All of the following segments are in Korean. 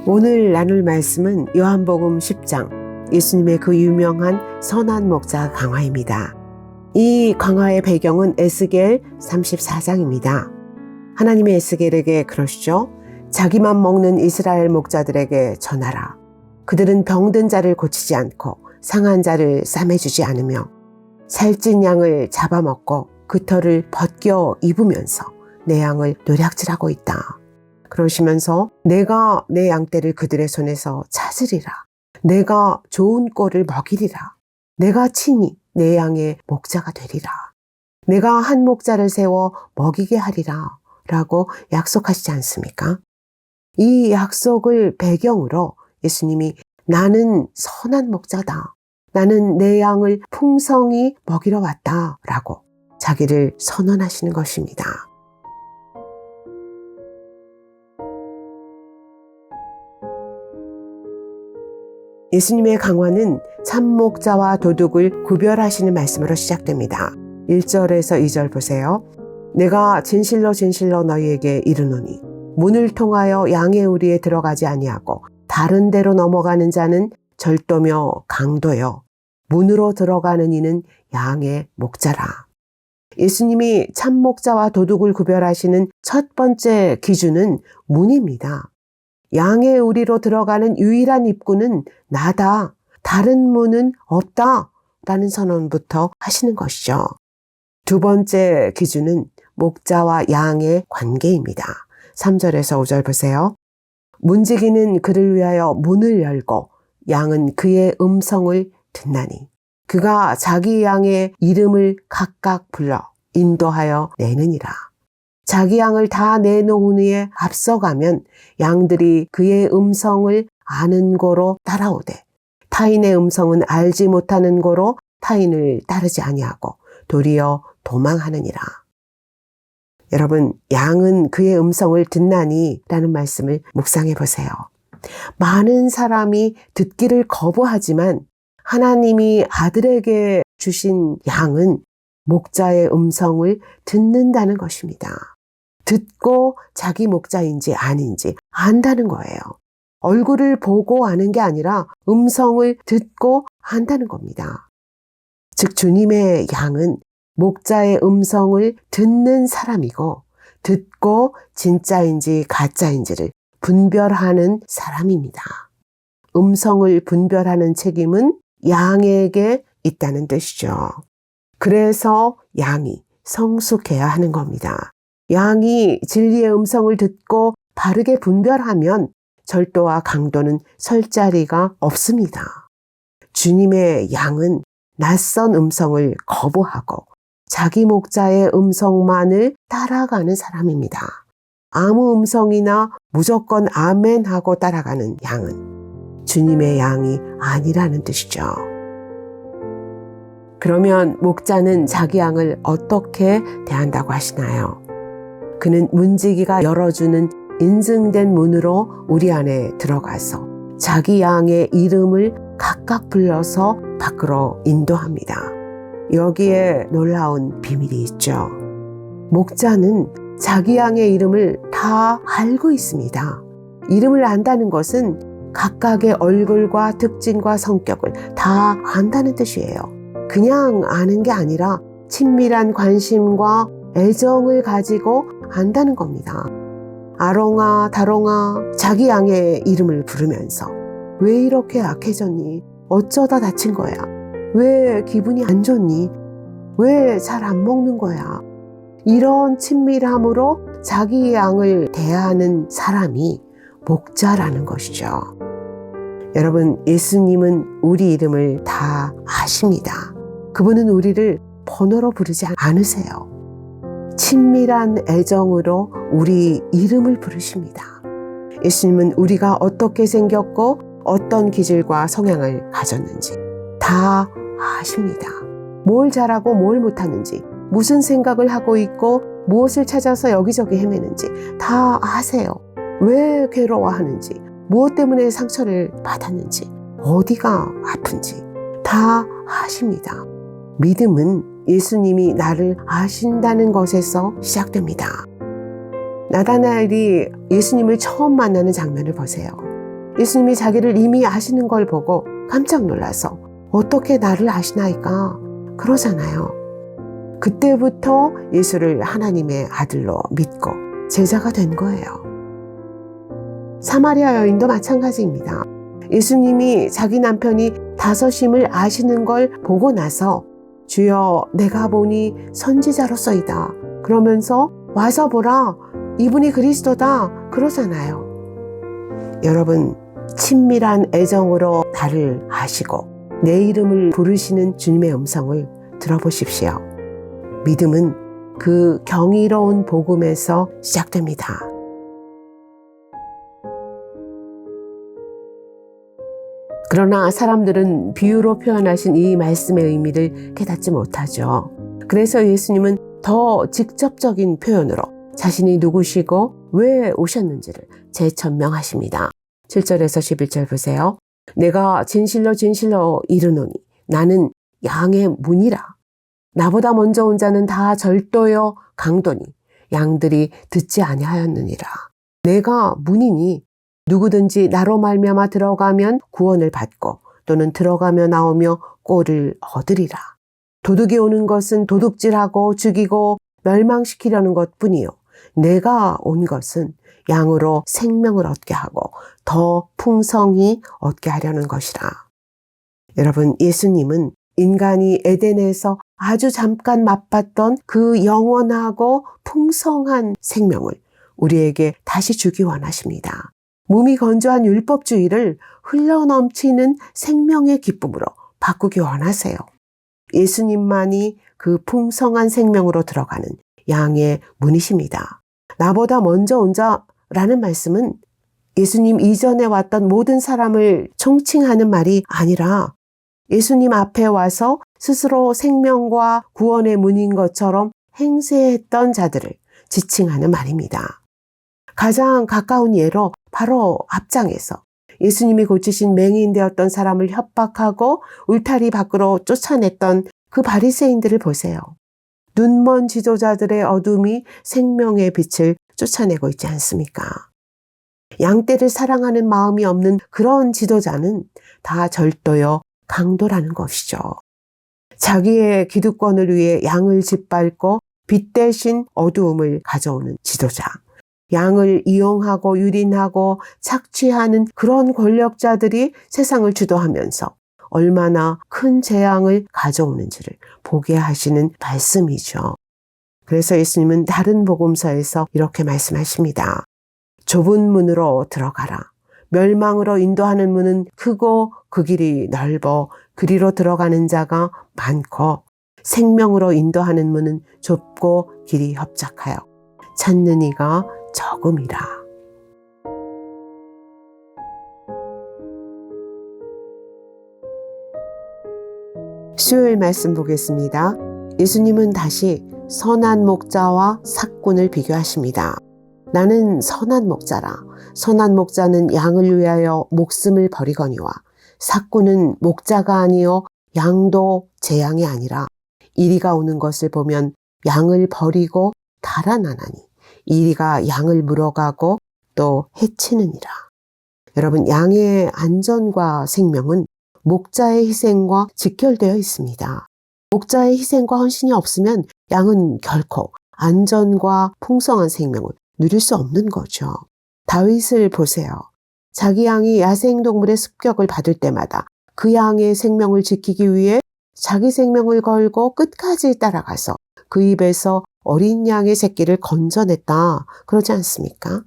오늘 나눌 말씀은 요한복음 10장 예수님의 그 유명한 선한 목자 강화입니다. 이 강화의 배경은 에스겔 34장입니다. 하나님의 에스겔에게 그러시죠. 자기만 먹는 이스라엘 목자들에게 전하라. 그들은 병든 자를 고치지 않고 상한 자를 싸매주지 않으며 살찐 양을 잡아먹고 그 털을 벗겨 입으면서 내 양을 노략질하고 있다. 그러시면서 내가 내 양떼를 그들의 손에서 찾으리라. 내가 좋은 꼴을 먹이리라. 내가 친히 내 양의 목자가 되리라. 내가 한 목자를 세워 먹이게 하리라. 라고 약속하시지 않습니까? 이 약속을 배경으로 예수님이 나는 선한 목자다. 나는 내 양을 풍성히 먹이러 왔다. 라고 자기를 선언하시는 것입니다. 예수님의 강화는 참목자와 도둑을 구별하시는 말씀으로 시작됩니다. 1절에서 2절 보세요. 내가 진실로 진실로 너희에게 이르노니 문을 통하여 양의 우리에 들어가지 아니하고 다른 데로 넘어가는 자는 절도며 강도요. 문으로 들어가는 이는 양의 목자라. 예수님이 참목자와 도둑을 구별하시는 첫 번째 기준은 문입니다. 양의 우리로 들어가는 유일한 입구는 나다. 다른 문은 없다. 라는 선언부터 하시는 것이죠. 두 번째 기준은 목자와 양의 관계입니다. 3절에서 5절 보세요. 문지기는 그를 위하여 문을 열고 양은 그의 음성을 듣나니 그가 자기 양의 이름을 각각 불러 인도하여 내느니라. 자기 양을 다 내놓은 후에 앞서가면 양들이 그의 음성을 아는 고로 따라오되 타인의 음성은 알지 못하는 고로 타인을 따르지 아니하고 도리어 도망하느니라. 여러분, 양은 그의 음성을 듣나니 라는 말씀을 묵상해 보세요. 많은 사람이 듣기를 거부하지만 하나님이 아들에게 주신 양은 목자의 음성을 듣는다는 것입니다. 듣고 자기 목자인지 아닌지 안다는 거예요. 얼굴을 보고 아는 게 아니라 음성을 듣고 안다는 겁니다. 즉 주님의 양은 목자의 음성을 듣는 사람이고 듣고 진짜인지 가짜인지를 분별하는 사람입니다. 음성을 분별하는 책임은 양에게 있다는 뜻이죠. 그래서 양이 성숙해야 하는 겁니다. 양이 진리의 음성을 듣고 바르게 분별하면 절도와 강도는 설 자리가 없습니다. 주님의 양은 낯선 음성을 거부하고 자기 목자의 음성만을 따라가는 사람입니다. 아무 음성이나 무조건 아멘 하고 따라가는 양은 주님의 양이 아니라는 뜻이죠. 그러면 목자는 자기 양을 어떻게 대한다고 하시나요? 그는 문지기가 열어주는 인증된 문으로 우리 안에 들어가서 자기 양의 이름을 각각 불러서 밖으로 인도합니다. 여기에 놀라운 비밀이 있죠. 목자는 자기 양의 이름을 다 알고 있습니다. 이름을 안다는 것은 각각의 얼굴과 특징과 성격을 다 안다는 뜻이에요. 그냥 아는 게 아니라 친밀한 관심과 애정을 가지고 안다는 겁니다. 아롱아 다롱아 자기 양의 이름을 부르면서 왜 이렇게 약해졌니? 어쩌다 다친 거야? 왜 기분이 안 좋니? 왜 잘 안 먹는 거야? 이런 친밀함으로 자기 양을 대하는 사람이 목자라는 것이죠. 여러분, 예수님은 우리 이름을 다 아십니다. 그분은 우리를 번호로 부르지 않으세요. 친밀한 애정으로 우리 이름을 부르십니다. 예수님은 우리가 어떻게 생겼고 어떤 기질과 성향을 가졌는지 다 아십니다. 뭘 잘하고 뭘 못하는지, 무슨 생각을 하고 있고 무엇을 찾아서 여기저기 헤매는지 다 아세요. 왜 괴로워하는지, 무엇 때문에 상처를 받았는지, 어디가 아픈지 다 아십니다. 믿음은 예수님이 나를 아신다는 것에서 시작됩니다. 나다나엘이 예수님을 처음 만나는 장면을 보세요. 예수님이 자기를 이미 아시는 걸 보고 깜짝 놀라서 어떻게 나를 아시나이까 그러잖아요. 그때부터 예수를 하나님의 아들로 믿고 제자가 된 거예요. 사마리아 여인도 마찬가지입니다. 예수님이 자기 남편이 다섯임을 아시는 걸 보고 나서 주여 내가 보니 선지자로서이다 그러면서 와서 보라 이분이 그리스도다 그러잖아요. 여러분 친밀한 애정으로 나를 아시고 내 이름을 부르시는 주님의 음성을 들어보십시오. 믿음은 그 경이로운 복음에서 시작됩니다. 그러나 사람들은 비유로 표현하신 이 말씀의 의미를 깨닫지 못하죠. 그래서 예수님은 더 직접적인 표현으로 자신이 누구시고 왜 오셨는지를 재천명하십니다. 7절에서 11절 보세요. 내가 진실로 진실로 이르노니 나는 양의 문이라. 나보다 먼저 온 자는 다 절도요 강도니 양들이 듣지 아니하였느니라. 내가 문이니 누구든지 나로 말미암아 들어가면 구원을 받고 또는 들어가며 나오며 꼴을 얻으리라. 도둑이 오는 것은 도둑질하고 죽이고 멸망시키려는 것뿐이요 내가 온 것은 양으로 생명을 얻게 하고 더 풍성히 얻게 하려는 것이라. 여러분 예수님은 인간이 에덴에서 아주 잠깐 맛봤던 그 영원하고 풍성한 생명을 우리에게 다시 주기 원하십니다. 몸이 건조한 율법주의를 흘러넘치는 생명의 기쁨으로 바꾸기 원하세요. 예수님만이 그 풍성한 생명으로 들어가는 양의 문이십니다. 나보다 먼저 온 자라는 말씀은 예수님 이전에 왔던 모든 사람을 총칭하는 말이 아니라 예수님 앞에 와서 스스로 생명과 구원의 문인 것처럼 행세했던 자들을 지칭하는 말입니다. 가장 가까운 예로 바로 앞장에서 예수님이 고치신 맹인되었던 사람을 협박하고 울타리 밖으로 쫓아냈던 그 바리새인들을 보세요. 눈먼 지도자들의 어둠이 생명의 빛을 쫓아내고 있지 않습니까? 양떼를 사랑하는 마음이 없는 그런 지도자는 다 절도요 강도라는 것이죠. 자기의 기득권을 위해 양을 짓밟고 빛 대신 어두움을 가져오는 지도자. 양을 이용하고 유린하고 착취하는 그런 권력자들이 세상을 주도하면서 얼마나 큰 재앙을 가져오는지를 보게 하시는 말씀이죠. 그래서 예수님은 다른 복음서에서 이렇게 말씀하십니다. 좁은 문으로 들어가라. 멸망으로 인도하는 문은 크고 그 길이 넓어 그리로 들어가는 자가 많고 생명으로 인도하는 문은 좁고 길이 협착하여 찾는 이가 적음이라. 수요일 말씀 보겠습니다. 예수님은 다시 선한 목자와 삭군을 비교하십니다. 나는 선한 목자라. 선한 목자는 양을 위하여 목숨을 버리거니와 삭군은 목자가 아니요 양도 제 양이 아니라 이리가 오는 것을 보면 양을 버리고 달아나나니 이리가 양을 물어가고 또 해치느니라. 여러분 양의 안전과 생명은 목자의 희생과 직결되어 있습니다. 목자의 희생과 헌신이 없으면 양은 결코 안전과 풍성한 생명을 누릴 수 없는 거죠. 다윗을 보세요. 자기 양이 야생동물의 습격을 받을 때마다 그 양의 생명을 지키기 위해 자기 생명을 걸고 끝까지 따라가서 그 입에서 어린 양의 새끼를 건져냈다. 그러지 않습니까?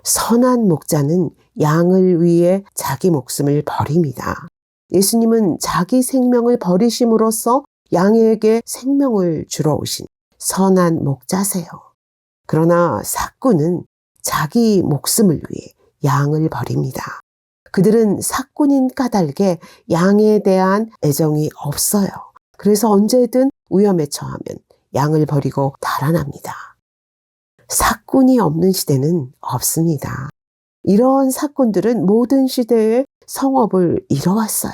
선한 목자는 양을 위해 자기 목숨을 버립니다. 예수님은 자기 생명을 버리심으로써 양에게 생명을 주러 오신 선한 목자세요. 그러나 삭군은 자기 목숨을 위해 양을 버립니다. 그들은 삭군인 까닭에 양에 대한 애정이 없어요. 그래서 언제든 위험에 처하면 양을 버리고 달아납니다. 삭군이 없는 시대는 없습니다. 이런 삭군들은 모든 시대에 성업을 이뤄왔어요.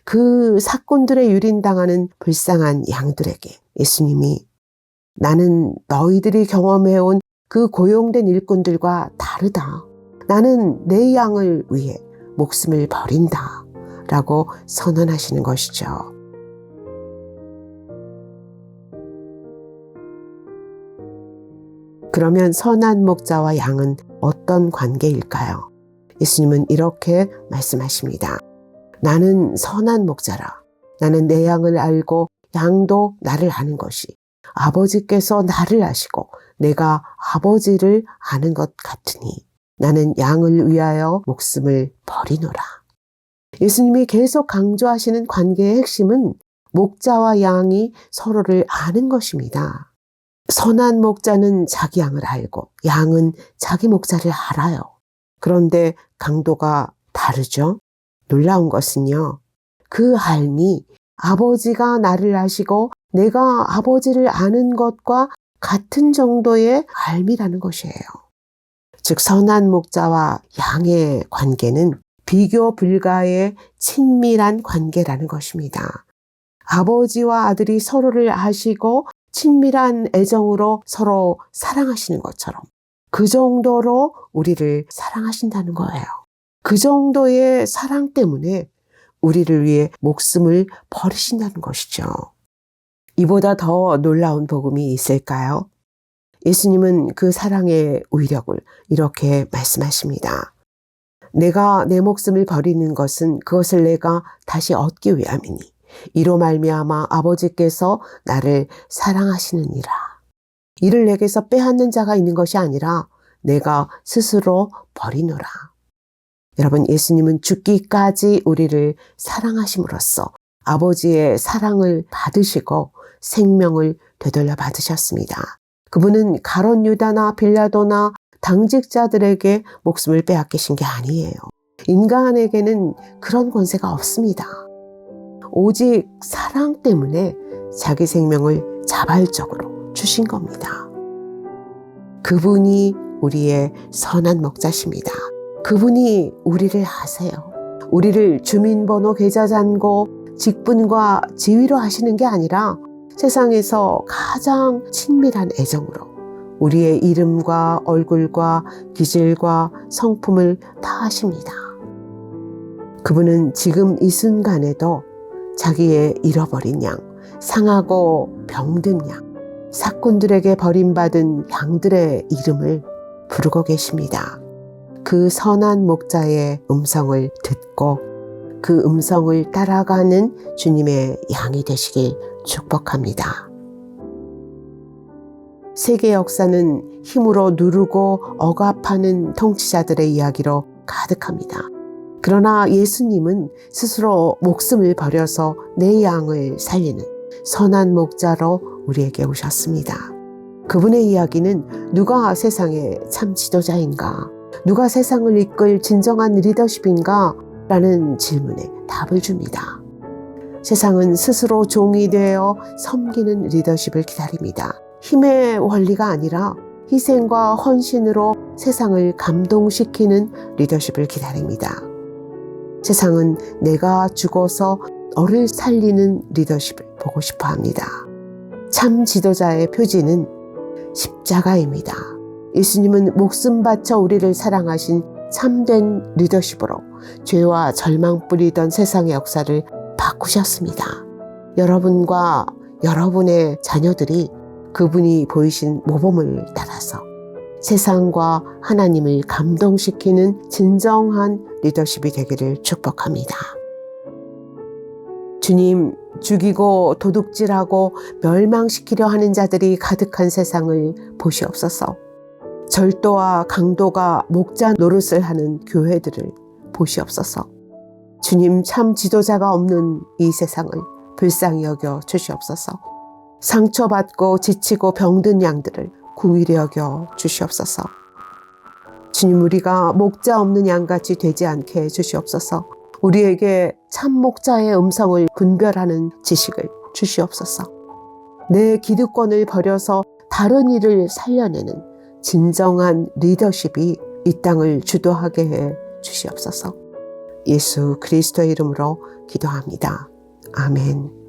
그 삭군들의 유린당하는 불쌍한 양들에게 예수님이 나는 너희들이 경험해온 그 고용된 일꾼들과 다르다. 나는 내 양을 위해 목숨을 버린다 라고 선언하시는 것이죠. 그러면 선한 목자와 양은 어떤 관계일까요? 예수님은 이렇게 말씀하십니다. 나는 선한 목자라. 나는 내 양을 알고 양도 나를 아는 것이 아버지께서 나를 아시고 내가 아버지를 아는 것 같으니 나는 양을 위하여 목숨을 버리노라. 예수님이 계속 강조하시는 관계의 핵심은 목자와 양이 서로를 아는 것입니다. 선한 목자는 자기 양을 알고 양은 자기 목자를 알아요. 그런데 강도가 다르죠. 놀라운 것은요. 그 알미 아버지가 나를 아시고 내가 아버지를 아는 것과 같은 정도의 알미라는 것이에요. 즉 선한 목자와 양의 관계는 비교 불가의 친밀한 관계라는 것입니다. 아버지와 아들이 서로를 아시고 친밀한 애정으로 서로 사랑하시는 것처럼 그 정도로 우리를 사랑하신다는 거예요. 그 정도의 사랑 때문에 우리를 위해 목숨을 버리신다는 것이죠. 이보다 더 놀라운 복음이 있을까요? 예수님은 그 사랑의 위력을 이렇게 말씀하십니다. 내가 내 목숨을 버리는 것은 그것을 내가 다시 얻기 위함이니 이로 말미암아 아버지께서 나를 사랑하시느니라. 이를 내게서 빼앗는 자가 있는 것이 아니라 내가 스스로 버리노라. 여러분, 예수님은 죽기까지 우리를 사랑하심으로써 아버지의 사랑을 받으시고 생명을 되돌려 받으셨습니다. 그분은 가룟 유다나 빌라도나 당직자들에게 목숨을 빼앗기신 게 아니에요. 인간에게는 그런 권세가 없습니다. 오직 사랑 때문에 자기 생명을 자발적으로 주신 겁니다. 그분이 우리의 선한 목자십니다. 그분이 우리를 아세요. 우리를 주민번호 계좌 잔고 직분과 지위로 하시는 게 아니라 세상에서 가장 친밀한 애정으로 우리의 이름과 얼굴과 기질과 성품을 다 아십니다. 그분은 지금 이 순간에도 자기의 잃어버린 양, 상하고 병든 양, 사꾼들에게 버림받은 양들의 이름을 부르고 계십니다. 그 선한 목자의 음성을 듣고 그 음성을 따라가는 주님의 양이 되시길 축복합니다. 세계 역사는 힘으로 누르고 억압하는 통치자들의 이야기로 가득합니다. 그러나 예수님은 스스로 목숨을 버려서 내 양을 살리는 선한 목자로 우리에게 오셨습니다. 그분의 이야기는 누가 세상의 참 지도자인가? 누가 세상을 이끌 진정한 리더십인가? 라는 질문에 답을 줍니다. 세상은 스스로 종이 되어 섬기는 리더십을 기다립니다. 힘의 원리가 아니라 희생과 헌신으로 세상을 감동시키는 리더십을 기다립니다. 세상은 내가 죽어서 너를 살리는 리더십을 보고 싶어 합니다. 참 지도자의 표지는 십자가입니다. 예수님은 목숨 바쳐 우리를 사랑하신 참된 리더십으로 죄와 절망 뿌리던 세상의 역사를 바꾸셨습니다. 여러분과 여러분의 자녀들이 그분이 보이신 모범을 따라서 세상과 하나님을 감동시키는 진정한 리더십이 되기를 축복합니다. 주님, 죽이고 도둑질하고 멸망시키려 하는 자들이 가득한 세상을 보시옵소서. 절도와 강도가 목자 노릇을 하는 교회들을 보시옵소서. 주님, 참 지도자가 없는 이 세상을 불쌍히 여겨 주시옵소서. 상처받고 지치고 병든 양들을 긍휼히 여겨 주시옵소서. 주님, 우리가 목자 없는 양같이 되지 않게 해주시옵소서. 우리에게 참 목자의 음성을 분별하는 지식을 주시옵소서. 내 기득권을 버려서 다른 일을 살려내는 진정한 리더십이 이 땅을 주도하게 해 주시옵소서. 예수 그리스도의 이름으로 기도합니다. 아멘.